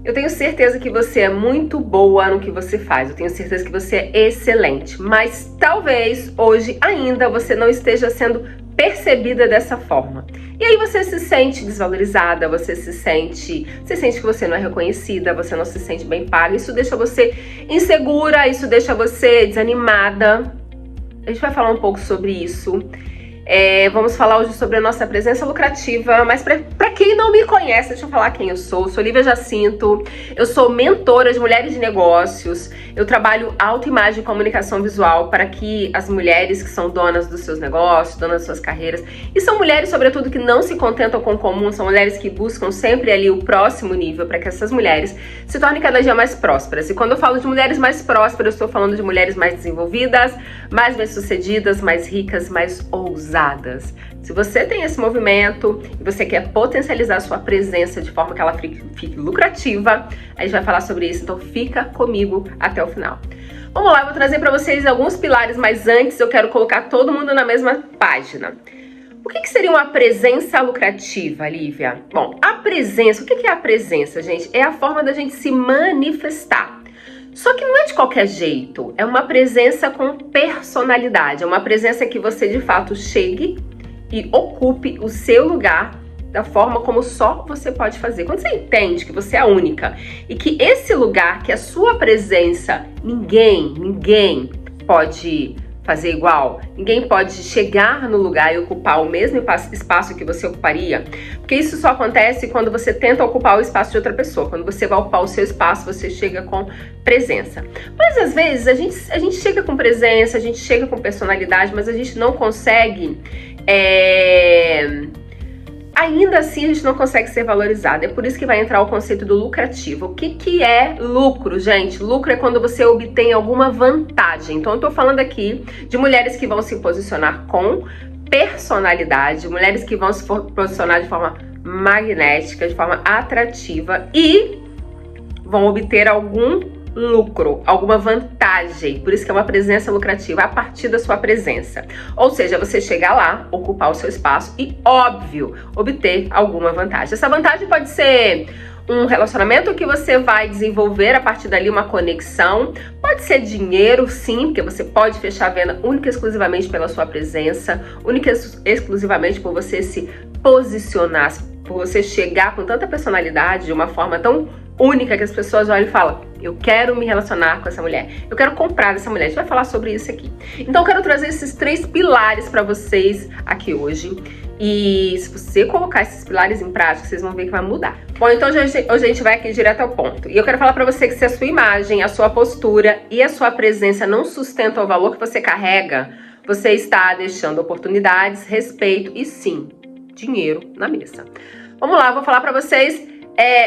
Eu tenho certeza que você é muito boa no que você faz, eu tenho certeza que você é excelente, mas talvez hoje ainda você não esteja sendo percebida dessa forma. E aí você se sente desvalorizada, você sente que você não é reconhecida, você não se sente bem paga, isso deixa você insegura, isso deixa você desanimada. A gente vai falar um pouco sobre isso. Vamos falar hoje sobre a nossa presença lucrativa, mas para quem não me conhece, deixa eu falar quem eu sou Lívia Jacinto, eu sou mentora de mulheres de negócios, eu trabalho autoimagem e comunicação visual para que as mulheres que são donas dos seus negócios, donas das suas carreiras, e são mulheres sobretudo que não se contentam com o comum, são mulheres que buscam sempre ali o próximo nível para que essas mulheres se tornem cada dia mais prósperas. E quando eu falo de mulheres mais prósperas, eu estou falando de mulheres mais desenvolvidas, mais bem-sucedidas, mais ricas, mais ousadas. Se você tem esse movimento e você quer potencializar a sua presença de forma que ela fique lucrativa, a gente vai falar sobre isso, então fica comigo até o final. Vamos lá, eu vou trazer para vocês alguns pilares, mas antes eu quero colocar todo mundo na mesma página. O que seria uma presença lucrativa, Lívia? Bom, a presença, o que é a presença, gente? É a forma da gente se manifestar. Só que não é de qualquer jeito, é uma presença com personalidade, é uma presença que você de fato chegue e ocupe o seu lugar da forma como só você pode fazer. Quando você entende que você é a única e que esse lugar, que a sua presença, ninguém pode fazer igual, ninguém pode chegar no lugar e ocupar o mesmo espaço que você ocuparia, porque isso só acontece quando você tenta ocupar o espaço de outra pessoa. Quando você vai ocupar o seu espaço, você chega com presença. Mas às vezes a gente chega com presença, a gente chega com personalidade, mas a gente não consegue, ainda assim a gente não consegue ser valorizado. É por isso que vai entrar o conceito do lucrativo. O que é lucro, gente? Lucro é quando você obtém alguma vantagem. Então eu tô falando aqui de mulheres que vão se posicionar com personalidade, mulheres que vão se posicionar de forma magnética, de forma atrativa e vão obter algum lucro, alguma vantagem. Por isso que é uma presença lucrativa a partir da sua presença. Ou seja, você chegar lá, ocupar o seu espaço e, óbvio, obter alguma vantagem. Essa vantagem pode ser um relacionamento que você vai desenvolver a partir dali, uma conexão. Pode ser dinheiro, sim, porque você pode fechar a venda única e exclusivamente pela sua presença, única e exclusivamente por você se posicionar, por você chegar com tanta personalidade, de uma forma tão única que as pessoas olham e falam: eu quero me relacionar com essa mulher, eu quero comprar essa mulher. A gente vai falar sobre isso aqui. Então eu quero trazer esses 3 pilares para vocês aqui hoje. E se você colocar esses pilares em prática, vocês vão ver que vai mudar. Bom, então hoje a gente vai aqui direto ao ponto. E eu quero falar para você que se a sua imagem, a sua postura e a sua presença não sustentam o valor que você carrega, você está deixando oportunidades, respeito e sim, dinheiro na mesa. Vamos lá, eu vou falar para vocês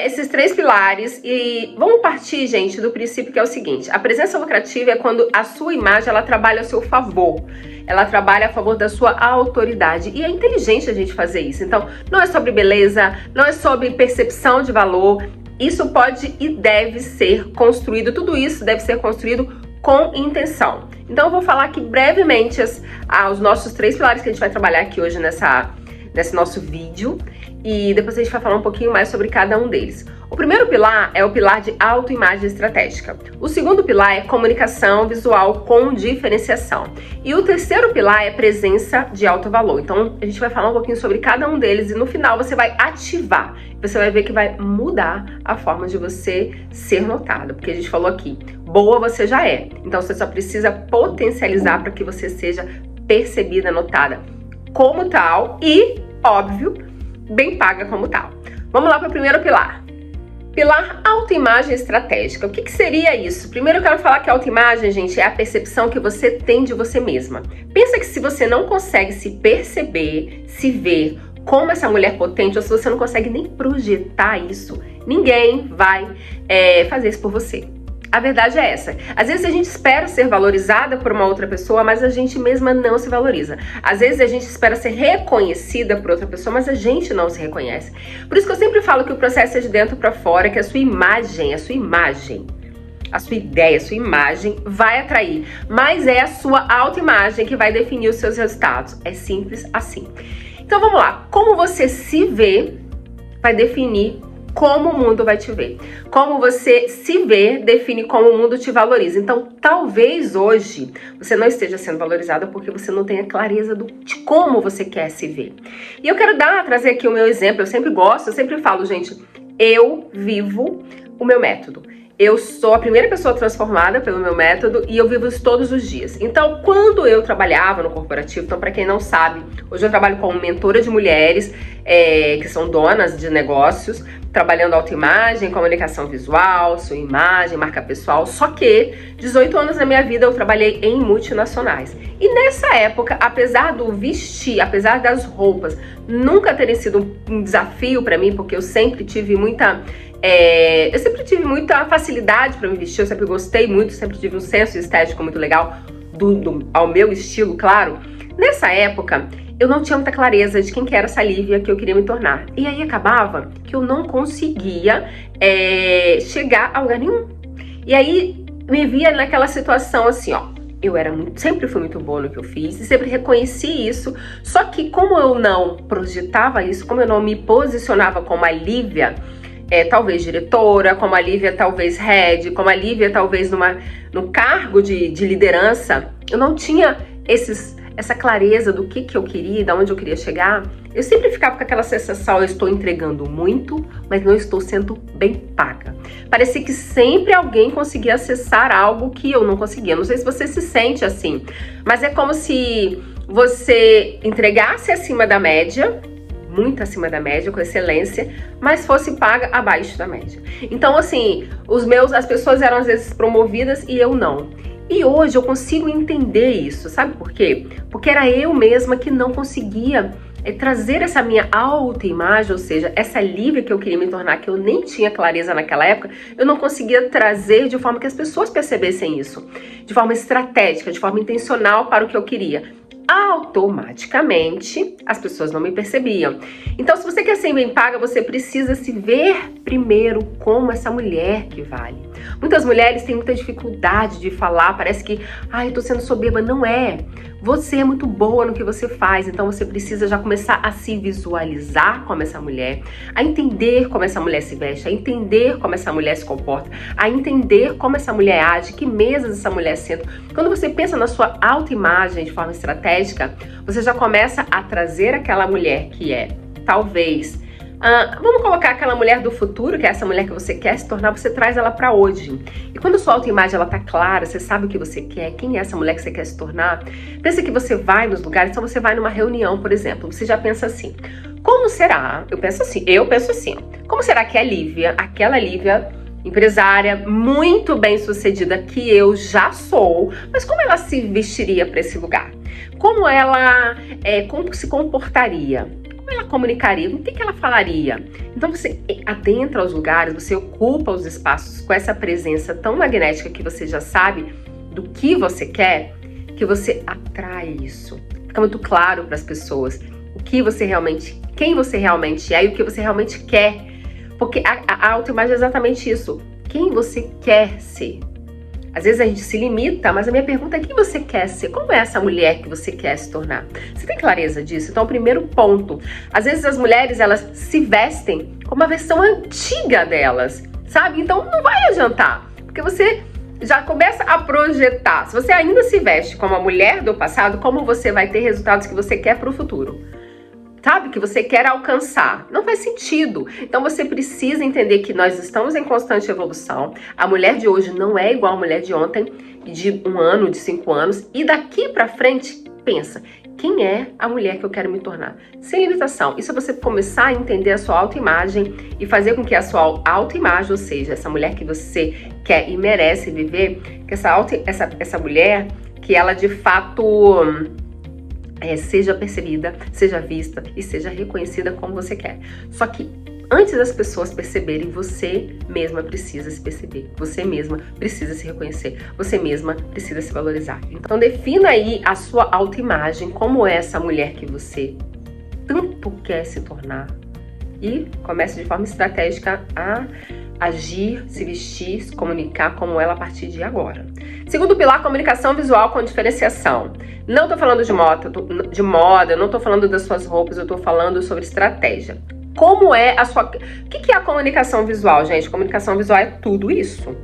esses 3 pilares e vamos partir, gente, do princípio que é o seguinte: a presença lucrativa é quando a sua imagem ela trabalha a seu favor, ela trabalha a favor da sua autoridade, e é inteligente a gente fazer isso. Então não é sobre beleza, não é sobre percepção de valor, isso pode e deve ser construído, tudo isso deve ser construído com intenção. Então eu vou falar aqui brevemente os nossos 3 pilares que a gente vai trabalhar aqui hoje nesse nosso vídeo, e depois a gente vai falar um pouquinho mais sobre cada um deles. O primeiro pilar é o pilar de autoimagem estratégica. O segundo pilar é comunicação visual com diferenciação. E o terceiro pilar é presença de alto valor. Então a gente vai falar um pouquinho sobre cada um deles e no final você vai ativar. Você vai ver que vai mudar a forma de você ser notado. Porque a gente falou aqui, boa você já é. Então você só precisa potencializar para que você seja percebida, notada como tal e, óbvio, bem paga como tal. Vamos lá para o primeiro pilar. Pilar autoimagem estratégica. O que seria isso? Primeiro eu quero falar que a autoimagem, gente, é a percepção que você tem de você mesma. Pensa que se você não consegue se perceber, se ver como essa mulher potente, ou se você não consegue nem projetar isso, ninguém vai fazer isso por você. A verdade é essa. Às vezes a gente espera ser valorizada por uma outra pessoa, mas a gente mesma não se valoriza. Às vezes a gente espera ser reconhecida por outra pessoa, mas a gente não se reconhece. Por isso que eu sempre falo que o processo é de dentro para fora, que a sua imagem, a sua ideia, a sua imagem vai atrair, mas é a sua autoimagem que vai definir os seus resultados. É simples assim. Então vamos lá. Como você se vê vai definir como o mundo vai te ver. Como você se vê define como o mundo te valoriza. Então, talvez hoje você não esteja sendo valorizada porque você não tenha clareza de como você quer se ver. E eu quero trazer aqui o meu exemplo. Eu sempre gosto, eu sempre falo, gente, eu vivo o meu método. Eu sou a primeira pessoa transformada pelo meu método e eu vivo isso todos os dias. Então, quando eu trabalhava no corporativo, então para quem não sabe, hoje eu trabalho como mentora de mulheres que são donas de negócios, trabalhando autoimagem, comunicação visual, sua imagem, marca pessoal. Só que 18 anos da minha vida eu trabalhei em multinacionais. E nessa época, apesar do vestir, apesar das roupas nunca terem sido um desafio para mim, porque eu sempre tive muita facilidade para me vestir, eu sempre gostei muito, sempre tive um senso estético muito legal ao meu estilo, claro. Nessa época, eu não tinha muita clareza de quem que era essa Lívia que eu queria me tornar. E aí acabava que eu não conseguia chegar a lugar nenhum. E aí me via naquela situação assim, ó. Sempre fui muito boa no que eu fiz e sempre reconheci isso. Só que como eu não projetava isso, como eu não me posicionava como a Lívia, talvez diretora, como a Lívia talvez head, como a Lívia talvez no cargo de liderança, eu não tinha essa clareza do que eu queria, de onde eu queria chegar. Eu sempre ficava com aquela sensação, eu estou entregando muito, mas não estou sendo bem paga. Parecia que sempre alguém conseguia acessar algo que eu não conseguia. Não sei se você se sente assim, mas é como se você entregasse acima da média, muito acima da média, com excelência, mas fosse paga abaixo da média. Então, assim, as pessoas eram às vezes promovidas e eu não. E hoje eu consigo entender isso, sabe por quê? Porque era eu mesma que não conseguia trazer essa minha autoimagem, ou seja, essa Lívia que eu queria me tornar, que eu nem tinha clareza naquela época, eu não conseguia trazer de forma que as pessoas percebessem isso, de forma estratégica, de forma intencional para o que eu queria. Automaticamente as pessoas não me percebiam. Então, se você quer ser bem paga, você precisa se ver primeiro como essa mulher que vale. Muitas mulheres têm muita dificuldade de falar, parece que, eu tô sendo soberba. Não é. Você é muito boa no que você faz, então você precisa já começar a se visualizar como essa mulher, a entender como essa mulher se veste, a entender como essa mulher se comporta, a entender como essa mulher age, que mesas essa mulher senta. Quando você pensa na sua autoimagem de forma estratégica, você já começa a trazer aquela mulher que é, talvez, vamos colocar aquela mulher do futuro, que é essa mulher que você quer se tornar, você traz ela pra hoje. E quando a sua autoimagem ela tá clara, você sabe o que você quer, quem é essa mulher que você quer se tornar, pensa que você vai nos lugares, então você vai numa reunião, por exemplo, você já pensa assim, como será, eu penso assim, como será que a Lívia, aquela Lívia empresária muito bem sucedida que eu já sou, mas como ela se vestiria para esse lugar? Como ela como se comportaria? Como ela comunicaria? O que ela falaria? Então você adentra aos lugares, você ocupa os espaços com essa presença tão magnética que você já sabe do que você quer, que você atrai isso. Fica muito claro para as pessoas quem você realmente é e o que você realmente quer. Porque a autoimagem é exatamente isso. Quem você quer ser? Às vezes a gente se limita, mas a minha pergunta é quem você quer ser? Como é essa mulher que você quer se tornar? Você tem clareza disso? Então, o primeiro ponto. Às vezes as mulheres, elas se vestem como a versão antiga delas, sabe? Então não vai adiantar, porque você já começa a projetar. Se você ainda se veste como a mulher do passado, como você vai ter resultados que você quer para o futuro? Sabe, que você quer alcançar. Não faz sentido. Então você precisa entender que nós estamos em constante evolução. A mulher de hoje não é igual a mulher de ontem, de 1 ano, de 5 anos. E daqui pra frente, pensa, quem é a mulher que eu quero me tornar? Sem limitação. Isso é você começar a entender a sua autoimagem e fazer com que a sua autoimagem, ou seja, essa mulher que você quer e merece viver, que essa mulher, que ela de fato seja percebida, seja vista e seja reconhecida como você quer. Só que antes das pessoas perceberem, você mesma precisa se perceber, você mesma precisa se reconhecer, você mesma precisa se valorizar. Então defina aí a sua autoimagem, como é essa mulher que você tanto quer se tornar e comece de forma estratégica a agir, se vestir, se comunicar como ela a partir de agora. Segundo pilar, comunicação visual com diferenciação. Não tô falando de moda, não tô falando das suas roupas, eu tô falando sobre estratégia. Como é a sua... O que é a comunicação visual, gente? Comunicação visual é tudo isso.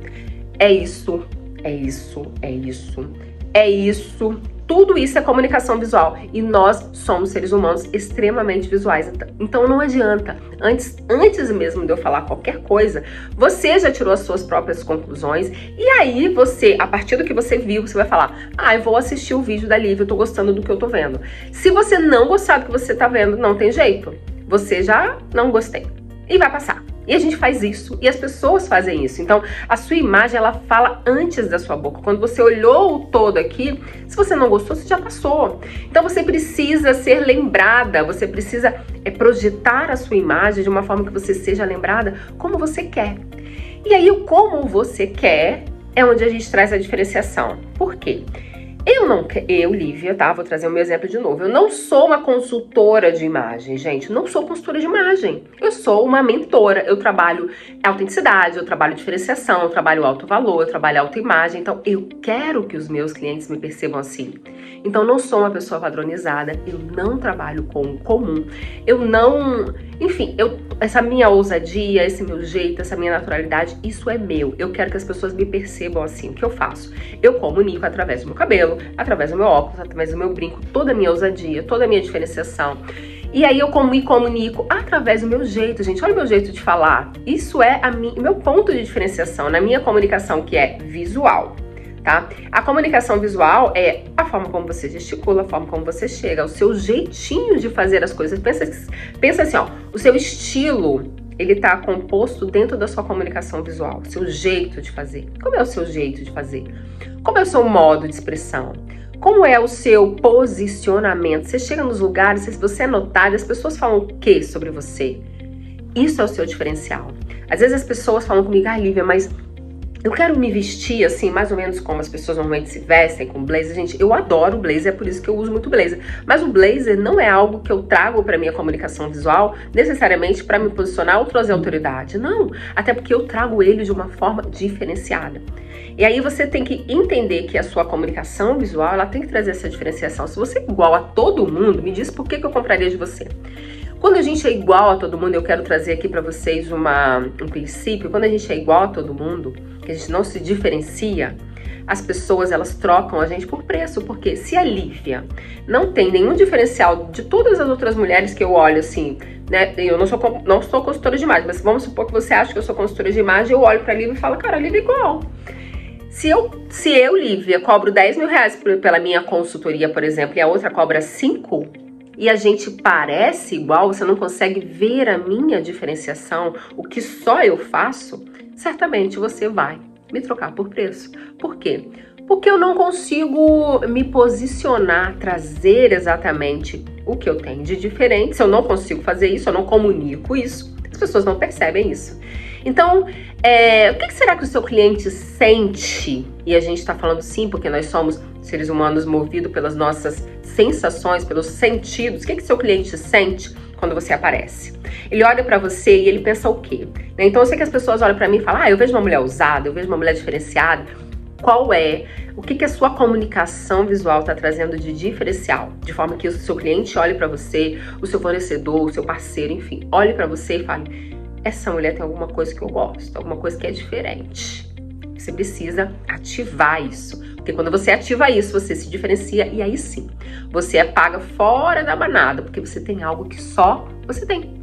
É isso, é isso, é isso, é isso. Tudo isso é comunicação visual. E nós somos seres humanos extremamente visuais. Então não adianta. Antes mesmo de eu falar qualquer coisa, você já tirou as suas próprias conclusões. E aí você, a partir do que você viu, você vai falar: ah, eu vou assistir o vídeo da Lívia, eu tô gostando do que eu tô vendo. Se você não gostar do que você tá vendo, não tem jeito. Você já não gostei. E vai passar. E a gente faz isso, e as pessoas fazem isso. Então, a sua imagem, ela fala antes da sua boca. Quando você olhou o todo aqui, se você não gostou, você já passou. Então, você precisa ser lembrada, você precisa projetar a sua imagem de uma forma que você seja lembrada como você quer. E aí, o como você quer é onde a gente traz a diferenciação. Por quê? Eu, Lívia, tá? Vou trazer o meu exemplo de novo. Eu não sou uma consultora de imagem, gente. Não sou consultora de imagem. Eu sou uma mentora. Eu trabalho autenticidade, eu trabalho diferenciação, eu trabalho alto valor, eu trabalho autoimagem. Então, eu quero que os meus clientes me percebam assim. Então, não sou uma pessoa padronizada. Eu não trabalho com o comum. Eu não... Enfim, essa minha ousadia, esse meu jeito, essa minha naturalidade, isso é meu. Eu quero que as pessoas me percebam assim. O que eu faço? Eu comunico através do meu cabelo, através do meu óculos, através do meu brinco, toda a minha ousadia, toda a minha diferenciação. E aí eu me comunico através do meu jeito, gente. Olha o meu jeito de falar. Isso é o meu ponto de diferenciação na minha comunicação, que é visual, tá? A comunicação visual é a forma como você gesticula, a forma como você chega, o seu jeitinho de fazer as coisas. Pensa assim, ó, o seu estilo, ele tá composto dentro da sua comunicação visual, o seu jeito de fazer. Como é o seu jeito de fazer? Como é o seu modo de expressão? Como é o seu posicionamento? Você chega nos lugares, se você é notado, as pessoas falam o que sobre você? Isso é o seu diferencial. Às vezes as pessoas falam comigo: ah, Lívia, mas eu quero me vestir assim, mais ou menos como as pessoas normalmente se vestem, com blazer. Gente, eu adoro blazer, é por isso que eu uso muito blazer. Mas o blazer não é algo que eu trago para minha comunicação visual, necessariamente para me posicionar ou trazer autoridade. Não, até porque eu trago ele de uma forma diferenciada. E aí você tem que entender que a sua comunicação visual, ela tem que trazer essa diferenciação. Se você é igual a todo mundo, me diz por que eu compraria de você. Quando a gente é igual a todo mundo, eu quero trazer aqui para vocês um princípio. Quando a gente é igual a todo mundo, que a gente não se diferencia, as pessoas, elas trocam a gente por preço. Porque se a Lívia não tem nenhum diferencial de todas as outras mulheres que eu olho assim, né? Eu não sou consultora de imagem, mas vamos supor que você acha que eu sou consultora de imagem, eu olho pra Lívia e falo: cara, a Lívia é igual. Se eu, Lívia, cobro 10 mil reais pela minha consultoria, por exemplo, e a outra cobra 5, e a gente parece igual, você não consegue ver a minha diferenciação, o que só eu faço, certamente você vai me trocar por preço. Por quê? Porque eu não consigo me posicionar, trazer exatamente o que eu tenho de diferente. Se eu não consigo fazer isso, eu não comunico isso, as pessoas não percebem isso. Então, o que será que o seu cliente sente? E a gente está falando sim, porque nós somos seres humanos movidos pelas nossas sensações, pelos sentidos. O que seu cliente sente quando você aparece? Ele olha pra você e ele pensa o quê? Então eu sei que as pessoas olham pra mim e falam: ah, eu vejo uma mulher ousada, eu vejo uma mulher diferenciada. O que a sua comunicação visual está trazendo de diferencial? De forma que o seu cliente olhe pra você, o seu fornecedor, o seu parceiro, enfim, olhe pra você e fale: essa mulher tem alguma coisa que eu gosto, alguma coisa que é diferente. Você precisa ativar isso. Porque quando você ativa isso, você se diferencia e aí sim, você é paga fora da manada, porque você tem algo que só você tem.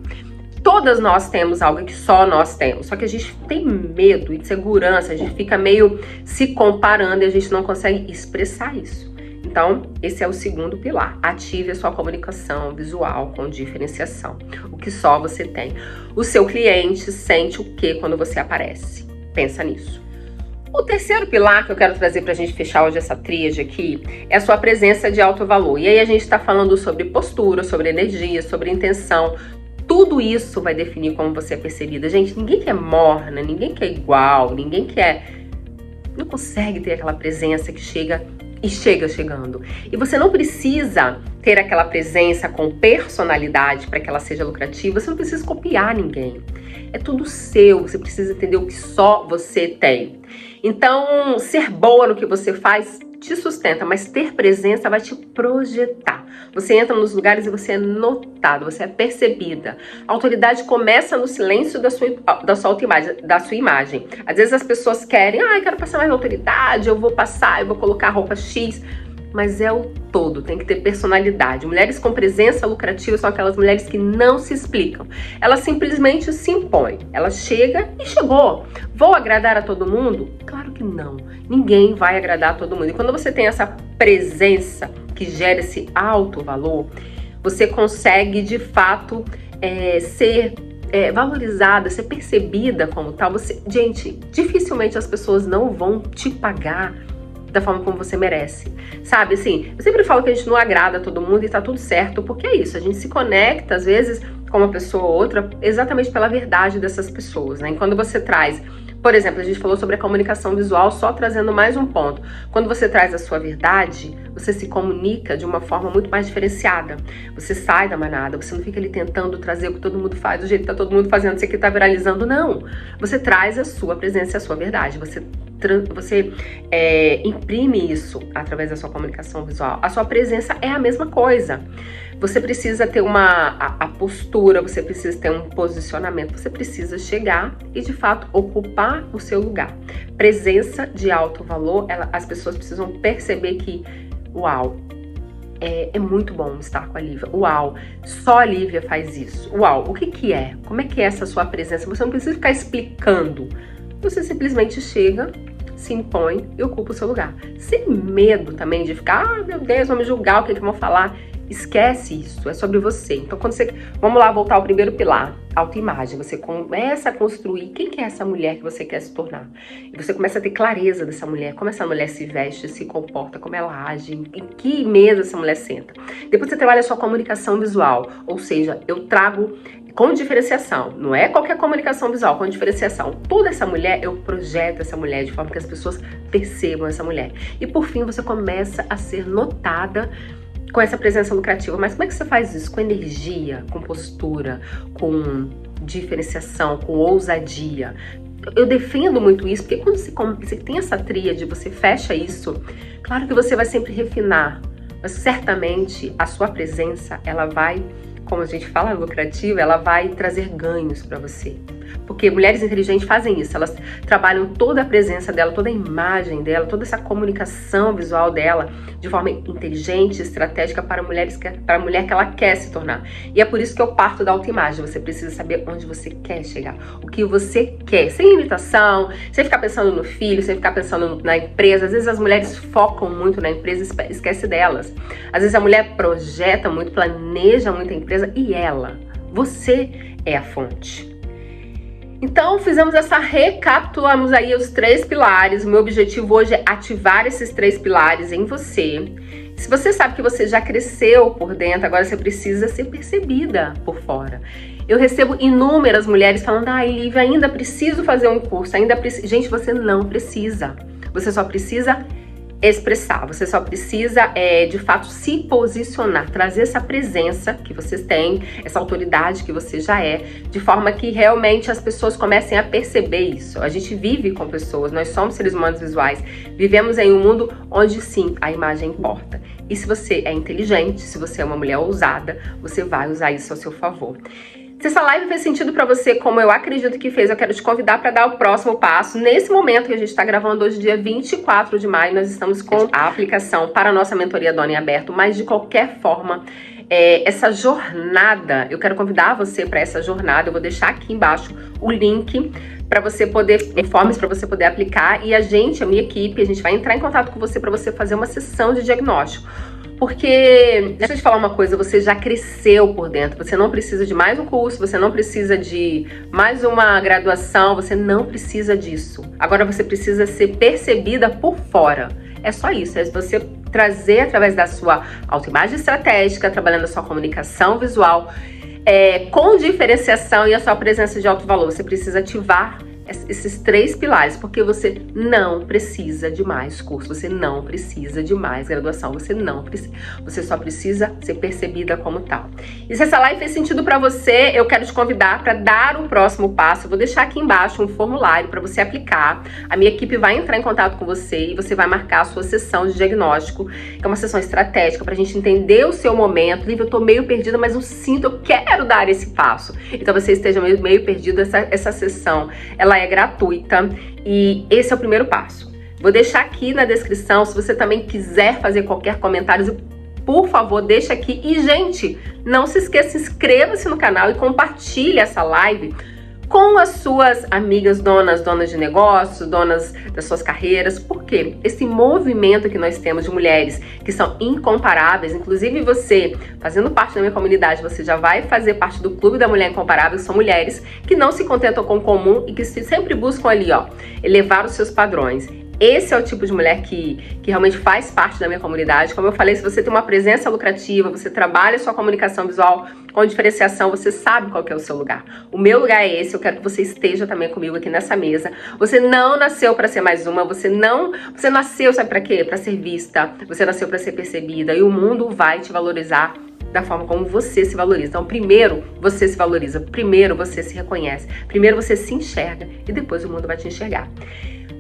Todas nós temos algo que só nós temos, só que a gente tem medo, insegurança, a gente fica meio se comparando e a gente não consegue expressar isso. Então, esse é o segundo pilar. Ative a sua comunicação visual com diferenciação. O que só você tem. O seu cliente sente o que quando você aparece? Pensa nisso. O terceiro pilar que eu quero trazer pra gente fechar hoje essa tríade aqui é a sua presença de alto valor. E aí a gente tá falando sobre postura, sobre energia, sobre intenção. Tudo isso vai definir como você é percebida. Gente, ninguém quer morna, ninguém quer igual, não consegue ter aquela presença que chega chegando. E você não precisa ter aquela presença com personalidade para que ela seja lucrativa. Você não precisa copiar ninguém. É tudo seu. Você precisa entender o que só você tem. Então, ser boa no que você faz te sustenta, mas ter presença vai te projetar. Você entra nos lugares e você é notado, você é percebida. A autoridade começa no silêncio da sua autoimagem, da sua imagem. Às vezes as pessoas querem, eu quero passar mais autoridade, eu vou colocar roupa X, mas é o todo, tem que ter personalidade. Mulheres com presença lucrativa são aquelas mulheres que não se explicam. Ela simplesmente se impõe. Ela chega e chegou. Vou agradar a todo mundo? Claro que não. Ninguém vai agradar a todo mundo. E quando você tem essa presença que gera esse alto valor, você consegue de fato ser valorizada, ser percebida como tal. Gente, dificilmente as pessoas não vão te pagar da forma como você merece, sabe? Assim, eu sempre falo que a gente não agrada a todo mundo e tá tudo certo, porque é isso, a gente se conecta às vezes com uma pessoa ou outra exatamente pela verdade dessas pessoas, né? E quando você traz, por exemplo, a gente falou sobre a comunicação visual, só trazendo mais um ponto. Quando você traz a sua verdade, você se comunica de uma forma muito mais diferenciada. Você sai da manada, você não fica ali tentando trazer o que todo mundo faz, do jeito que tá todo mundo fazendo, você que tá viralizando, não. Você traz a sua presença e a sua verdade, você imprime isso através da sua comunicação visual. A sua presença é a mesma coisa. Você precisa ter a postura, você precisa ter um posicionamento, você precisa chegar e de fato ocupar o seu lugar. Presença de alto valor, as pessoas precisam perceber que, uau, é muito bom estar com a Lívia. Uau, só a Lívia faz isso. Uau, o que é? Como é que é essa sua presença? Você não precisa ficar explicando. Você simplesmente chega, se impõe e ocupa o seu lugar. Sem medo também de ficar, meu Deus, vão me julgar, o que vão falar. Esquece isso, é sobre você. Então, vamos lá voltar ao primeiro pilar, autoimagem. Você começa a construir quem que é essa mulher que você quer se tornar. E você começa a ter clareza dessa mulher, como essa mulher se veste, se comporta, como ela age, em que mesa essa mulher senta. Depois você trabalha a sua comunicação visual, ou seja, eu trago com diferenciação, não é qualquer comunicação visual, com diferenciação. Toda essa mulher, eu projeto essa mulher de forma que as pessoas percebam essa mulher. E por fim, você começa a ser notada com essa presença lucrativa. Mas como é que você faz isso? Com energia, com postura, com diferenciação, com ousadia. Eu defendo muito isso, porque quando você tem essa tríade, você fecha isso, claro que você vai sempre refinar, mas certamente a sua presença, ela vai, como a gente fala, lucrativa, ela vai trazer ganhos para você. Porque mulheres inteligentes fazem isso, elas trabalham toda a presença dela, toda a imagem dela, toda essa comunicação visual dela de forma inteligente, estratégica para a mulher que ela quer se tornar. E é por isso que eu parto da autoimagem. Você precisa saber onde você quer chegar, o que você quer, sem limitação, sem ficar pensando no filho, sem ficar pensando na empresa. Às vezes as mulheres focam muito na empresa e esquece delas. Às vezes a mulher projeta muito, planeja muito a empresa e você é a fonte. Então, recapitulamos aí os 3 pilares. O meu objetivo hoje é ativar esses 3 pilares em você. Se você sabe que você já cresceu por dentro, agora você precisa ser percebida por fora. Eu recebo inúmeras mulheres falando, Lívia, ainda preciso fazer um curso, Gente, você não precisa. Você só precisa expressar, você só precisa de fato se posicionar, trazer essa presença que vocês têm, essa autoridade que você já é, de forma que realmente as pessoas comecem a perceber isso. A gente vive com pessoas, nós somos seres humanos visuais, vivemos em um mundo onde sim, a imagem importa. E se você é inteligente, se você é uma mulher ousada, você vai usar isso ao seu favor. Se essa live fez sentido pra você, como eu acredito que fez, eu quero te convidar para dar o próximo passo. Nesse momento que a gente está gravando hoje, dia 24 de maio, nós estamos com a aplicação para a nossa mentoria Dona em Aberto, mas de qualquer forma, essa jornada, eu quero convidar você para essa jornada. Eu vou deixar aqui embaixo o link para você poder, formas para você poder aplicar, e a minha equipe, a gente vai entrar em contato com você para você fazer uma sessão de diagnóstico. Porque, deixa eu te falar uma coisa, você já cresceu por dentro, você não precisa de mais um curso, você não precisa de mais uma graduação, você não precisa disso. Agora você precisa ser percebida por fora. É só isso, é você trazer através da sua autoimagem estratégica, trabalhando a sua comunicação visual, com diferenciação e a sua presença de alto valor. Você precisa ativar esses 3 pilares, porque você não precisa de mais curso, você não precisa de mais graduação, você não precisa, você só precisa ser percebida como tal. E se essa live fez sentido para você, eu quero te convidar para dar o próximo passo. Eu vou deixar aqui embaixo um formulário para você aplicar. A minha equipe vai entrar em contato com você e você vai marcar a sua sessão de diagnóstico, que é uma sessão estratégica para a gente entender o seu momento. Lívia, eu tô meio perdida, mas eu quero dar esse passo. Então você esteja meio perdido, essa sessão, ela é gratuita e esse é o primeiro passo. Vou deixar aqui na descrição, se você também quiser fazer qualquer comentário, por favor, deixa aqui. E, gente, não se esqueça, inscreva-se no canal e compartilhe essa live com as suas amigas donas de negócios, donas das suas carreiras, porque esse movimento que nós temos de mulheres que são incomparáveis, inclusive você, fazendo parte da minha comunidade, você já vai fazer parte do Clube da Mulher Incomparável, que são mulheres que não se contentam com o comum e que sempre buscam ali, ó, elevar os seus padrões. Esse é o tipo de mulher que realmente faz parte da minha comunidade. Como eu falei, se você tem uma presença lucrativa, você trabalha a sua comunicação visual com diferenciação, você sabe qual que é o seu lugar. O meu lugar é esse, eu quero que você esteja também comigo aqui nessa mesa. Você não nasceu para ser mais uma, você nasceu, sabe para quê? Para ser vista, você nasceu para ser percebida e o mundo vai te valorizar da forma como você se valoriza. Então, primeiro você se valoriza, primeiro você se reconhece, primeiro você se enxerga e depois o mundo vai te enxergar.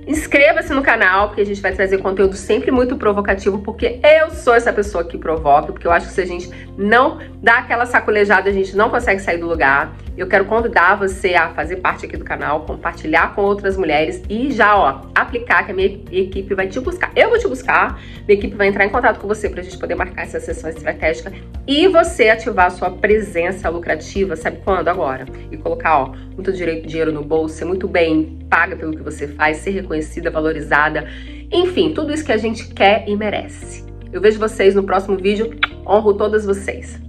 Inscreva-se no canal, porque a gente vai trazer conteúdo sempre muito provocativo, porque eu sou essa pessoa que provoca, porque eu acho que se a gente não dá aquela sacolejada, a gente não consegue sair do lugar. Eu quero convidar você a fazer parte aqui do canal, compartilhar com outras mulheres e já, ó, aplicar, que a minha equipe vai te buscar. Eu vou te buscar, minha equipe vai entrar em contato com você pra gente poder marcar essa sessão estratégica e você ativar a sua presença lucrativa, sabe quando? Agora. E colocar, ó, muito dinheiro no bolso, ser muito bem paga pelo que você faz, ser reconhecida, valorizada, enfim, tudo isso que a gente quer e merece. Eu vejo vocês no próximo vídeo, honro todas vocês.